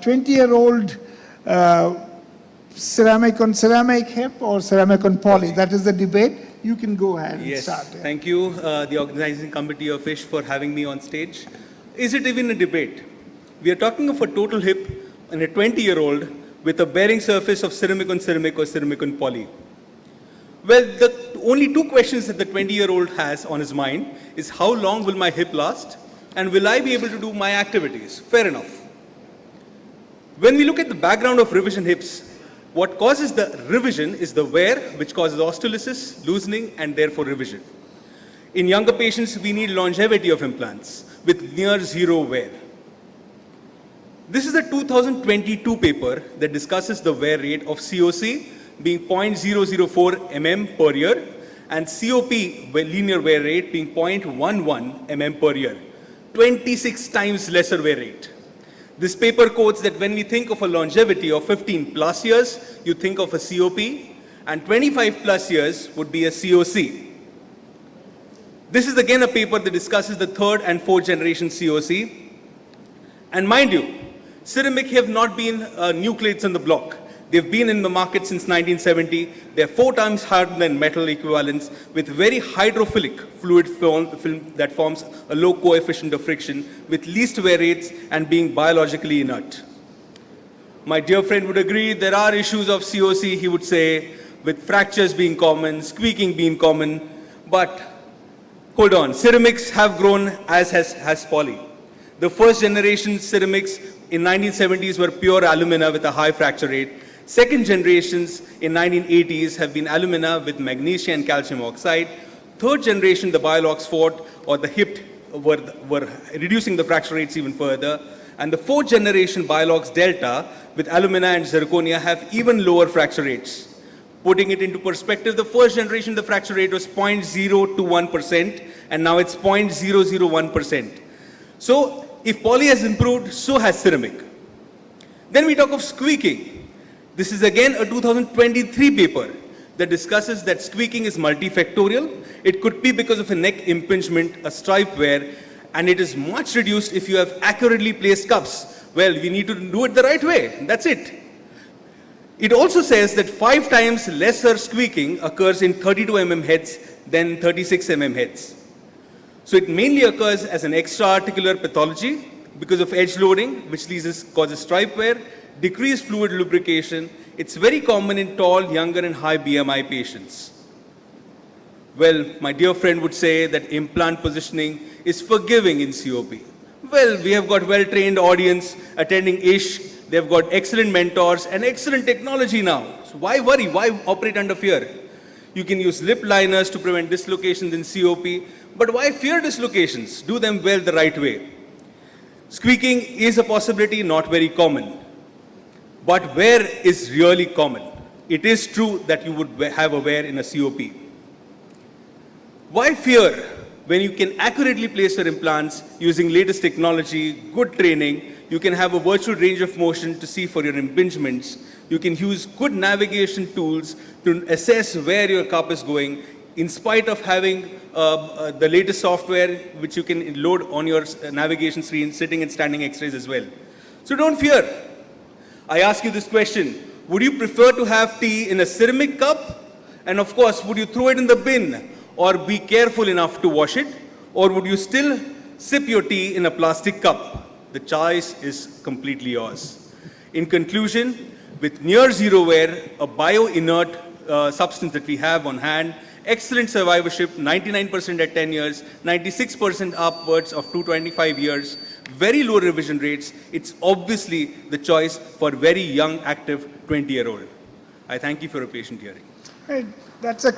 20-year-old ceramic on ceramic hip or ceramic on poly? That is the debate. You can go ahead and start. Yes, thank you, the Organizing Committee of ISH, for having me on stage. Is it even a debate? We are talking of a total hip in a 20-year-old with a bearing surface of ceramic on ceramic or ceramic on poly. Well, the only two questions that the 20-year-old has on his mind is how long will my hip last and will I be able to do my activities? Fair enough. When we look at the background of revision hips, what causes the revision is the wear, which causes osteolysis, loosening, and therefore revision. In younger patients, we need longevity of implants with near zero wear. This is a 2022 paper that discusses the wear rate of COC being 0.004 mm per year and COP linear wear rate being 0.11 mm per year, 26 times lesser wear rate. This paper quotes that when we think of a longevity of 15 plus years, you think of a COP, and 25 plus years would be a COC. This is again a paper that discusses the third and fourth generation COC. And mind you, ceramic have not been new kids on the block. They've been in the market since 1970. They're 4 times harder than metal equivalents with very hydrophilic fluid film that forms a low coefficient of friction with least wear rates and being biologically inert. My dear friend would agree there are issues of COC, he would say, with fractures being common, squeaking being common, but hold on, ceramics have grown as has poly. The first generation ceramics in 1970s were pure alumina with a high fracture rate. Second generations in 1980s have been alumina with magnesium and calcium oxide. Third generation, the Biolox Fort or the HIPT were reducing the fracture rates even further. And the fourth generation Biolox Delta with alumina and zirconia have even lower fracture rates. Putting it into perspective, the first generation, the fracture rate was 0.021%, and now it's 0.001%. So if poly has improved, so has ceramic. Then we talk of squeaking. This is again a 2023 paper that discusses that squeaking is multifactorial. It could be because of a neck impingement, a stripe wear, and it is much reduced if you have accurately placed cups. Well, we need to do it the right way. That's it. It also says that 5 times lesser squeaking occurs in 32 mm heads than 36 mm heads. So it mainly occurs as an extra-articular pathology because of edge loading, which causes stripe wear, decreased fluid lubrication. It's very common in tall, younger, and high BMI patients. Well, my dear friend would say that implant positioning is forgiving in COP. Well, we have got well-trained audience attending ISH. They've got excellent mentors and excellent technology now. So why worry? Why operate under fear? You can use lip liners to prevent dislocations in COP, but why fear dislocations? Do them well the right way. Squeaking is a possibility, not very common. But wear is really common. It is true that you would have a wear in a COP. Why fear when you can accurately place your implants using latest technology, good training? You can have a virtual range of motion to see for your impingements. You can use good navigation tools to assess where your cup is going in spite of having the latest software which you can load on your navigation screen, sitting and standing x-rays as well. So don't fear. I ask you this question, would you prefer to have tea in a ceramic cup? And of course, would you throw it in the bin or be careful enough to wash it? Or would you still sip your tea in a plastic cup? The choice is completely yours. In conclusion, with near zero wear, a bio-inert substance that we have on hand, excellent survivorship, 99% at 10 years, 96% upwards of 225 years, very low revision rates. It's obviously the choice for very young, active 20-year-old. I thank you for your patient hearing. Right. That's a